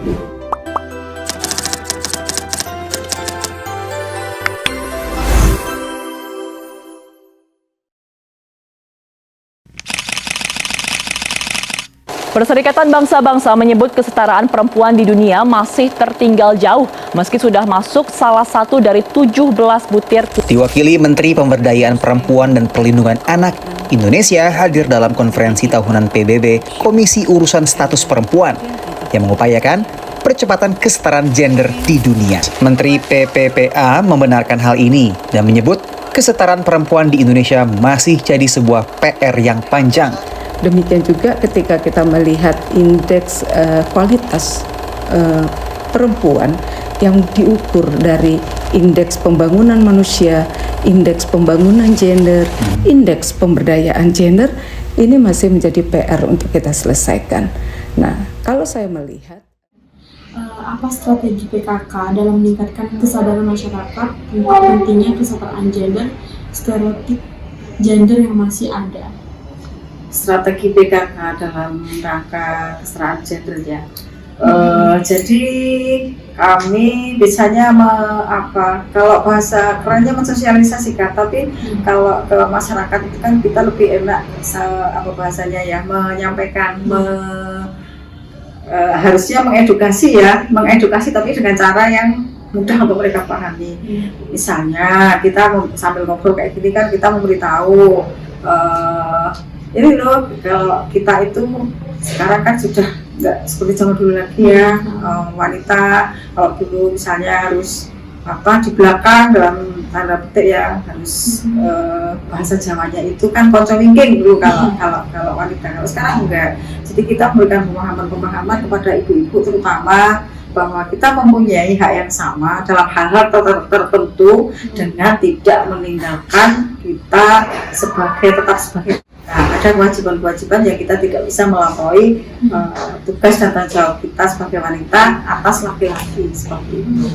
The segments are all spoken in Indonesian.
Perserikatan Bangsa-Bangsa menyebut kesetaraan perempuan di dunia masih tertinggal jauh meski sudah masuk salah satu dari 17 butir. Diwakili Menteri Pemberdayaan Perempuan dan Perlindungan Anak, Indonesia hadir dalam konferensi tahunan PBB Komisi Urusan Status Perempuan yang mengupayakan percepatan kesetaraan gender di dunia. Menteri PPPA membenarkan hal ini dan menyebut kesetaraan perempuan di Indonesia masih jadi sebuah PR yang panjang. Demikian juga ketika kita melihat indeks kualitas perempuan yang diukur dari indeks pembangunan manusia, indeks pembangunan gender, indeks pemberdayaan gender, ini masih menjadi PR untuk kita selesaikan. Nah, kalau saya melihat apa strategi PKK dalam meningkatkan kesadaran masyarakat tentang pentingnya kesetaraan gender, stereotip gender yang masih ada? Strategi PKK dalam rangka kesetaraan gender ya. Jadi kami biasanya kalau bahasa kerennya mensosialisasikan, tapi kalau ke masyarakat itu kan kita lebih enak bahasanya ya, menyampaikan, harusnya mengedukasi tapi dengan cara yang mudah untuk mereka pahami. Misalnya kita sambil ngobrol kayak gini kan kita memberitahu ini loh, kalau kita itu sekarang kan sudah nggak seperti zaman dulu lagi ya, wanita kalau dulu misalnya harus di belakang dalam tanda petik ya, harus bahasa Jawanya itu kan ponco wingking dulu kalau wanita. Kalau sekarang enggak. Jadi kita memberikan pemahaman kepada ibu-ibu terutama bahwa kita mempunyai hak yang sama dalam hal-hal tertentu dengan tidak meninggalkan kita tetap sebagai. Nah, ada kewajiban-kewajiban yang kita tidak bisa melampaui tugas dan tanggung jawab kita sebagai wanita atas laki-laki seperti itu.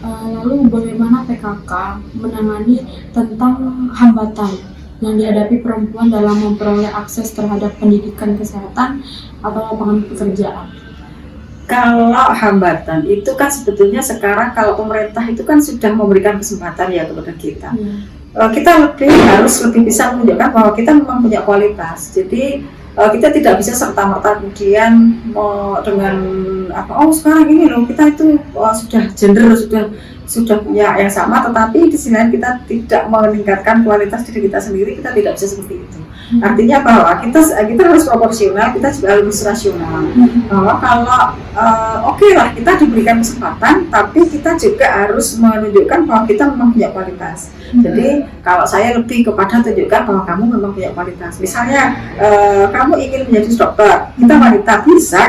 Lalu bagaimana PKK menangani tentang hambatan yang dihadapi perempuan dalam memperoleh akses terhadap pendidikan kesehatan atau lapangan pekerjaan? Kalau hambatan itu kan sebetulnya sekarang kalau pemerintah itu kan sudah memberikan kesempatan ya kepada kita. Kita harus lebih bisa menunjukkan bahwa kita memang punya kualitas. Jadi kita tidak bisa serta-merta kemudian dengan sekarang ini loh kita itu sudah gender sudah punya yang sama, tetapi di sini kita tidak meningkatkan kualitas diri kita sendiri, kita tidak bisa seperti itu. Artinya bahwa kita harus proporsional, kita juga harus rasional. Bahwa kalau lah kita diberikan kesempatan, tapi kita juga harus menunjukkan bahwa kita memang punya kualitas. Jadi kalau saya lebih kepada tunjukkan bahwa kamu memang punya kualitas. Misalnya kamu ingin menjadi dokter, kita wanita bisa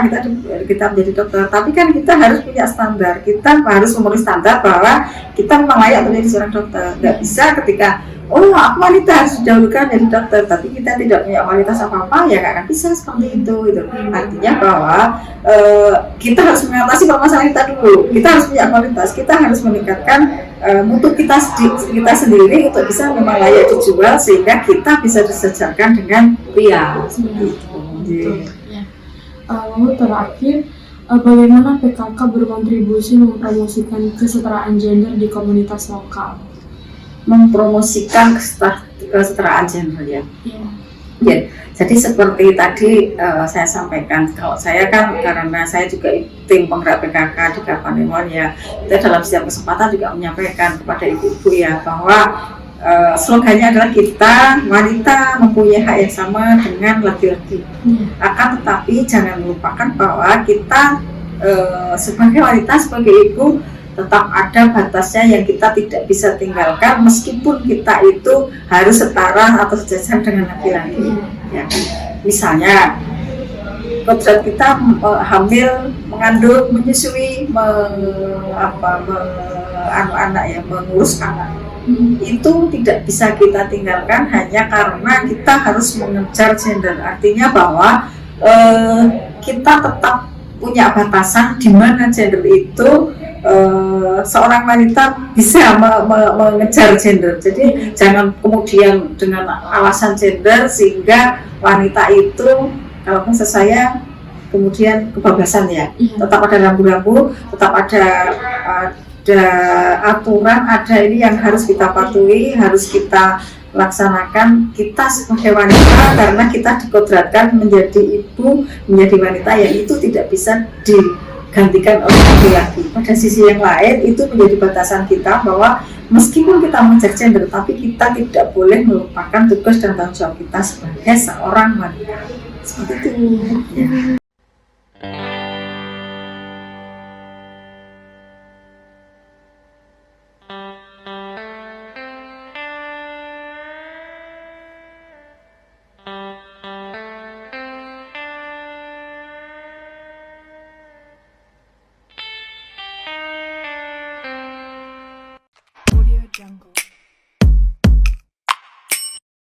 kita menjadi dokter, tapi kan kita harus punya standar. Kita harus memenuhi standar bahwa kita memang layak untuk menjadi seorang dokter. Nggak bisa ketika aku wanita harus didahulukan jadi dokter, tapi kita tidak punya kualitas apa-apa, ya nggak akan bisa seperti itu gitu. Artinya bahwa kita harus mengatasi permasalahan kita dulu. Kita harus punya kualitas, kita harus meningkatkan mutu kita sendiri untuk bisa memang layak dijual sehingga kita bisa disejarkan dengan pria. Lalu terakhir, bagaimana PKK berkontribusi mempromosikan kesetaraan gender di komunitas lokal? Mempromosikan kesetaraan gender ya. Ya, jadi seperti tadi saya sampaikan, kalau saya kan karena saya juga tim penggerak PKK di Kapanewon ya, kita dalam setiap kesempatan juga menyampaikan kepada ibu-ibu ya bahwa slogannya adalah kita wanita mempunyai hak yang sama dengan laki-laki. Akan tetapi jangan melupakan bahwa kita sebagai wanita, sebagai ibu tetap ada batasnya yang kita tidak bisa tinggalkan meskipun kita itu harus setara atau sejajar dengan laki-laki. Ya. Misalnya kodrat kita hamil, mengandung, menyusui, mengurus anak. Itu tidak bisa kita tinggalkan hanya karena kita harus mengejar gender. Artinya bahwa kita tetap punya batasan di mana gender itu seorang wanita bisa mengejar gender. Jadi jangan kemudian dengan alasan gender sehingga wanita itu, kalau bahasa saya, kemudian kebablasan ya. Iya. Tetap ada rambu-rambu, tetap ada aturan, ada ini yang harus kita patuhi, harus kita laksanakan. Kita sebagai wanita, karena kita dikodratkan menjadi ibu, menjadi wanita yang itu tidak bisa digantikan oleh laki-laki. Pada sisi yang lain, itu menjadi batasan kita bahwa meskipun kita mengejar gender, tapi kita tidak boleh melupakan tugas dan tanggung jawab kita sebagai seorang wanita. Seperti itu. Ya.